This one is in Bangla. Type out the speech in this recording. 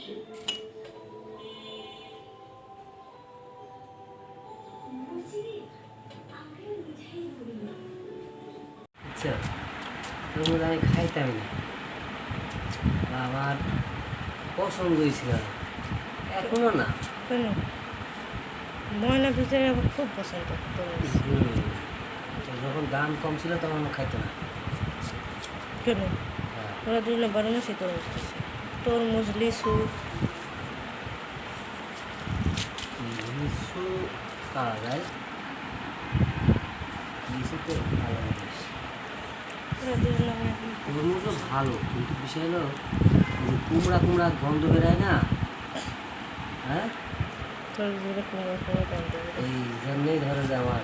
আচ্ছা, তরমুজ আমি খাইতাম না, আমার পছন্দই ছিল না, এখনো না। কেন? ময়না ভিতরে আমার খুব পছন্দ তরমুজ। তো যখন দাম কম ছিল তখন আমি খাইতো না। কেন? হ্যাঁ, ওরা দুজনে 12 মাসই তরমুজ খাচ্ছে। তরমুজ, লিচু। লিচু পাওয়া যায়, লিচু তো ভালো জিনিস। ওরা দুজনে আমি এখন তরমুজও ভালো, কিন্তু বিষয় হলো ওই যে কুমড়া কুমড়া গন্ধ বেরোয় না, হ্যাঁ, তরমুজের কুমড়ো কুমড়ো গন্ধ বেরোয়। এই জন্যই ধরো যে আমার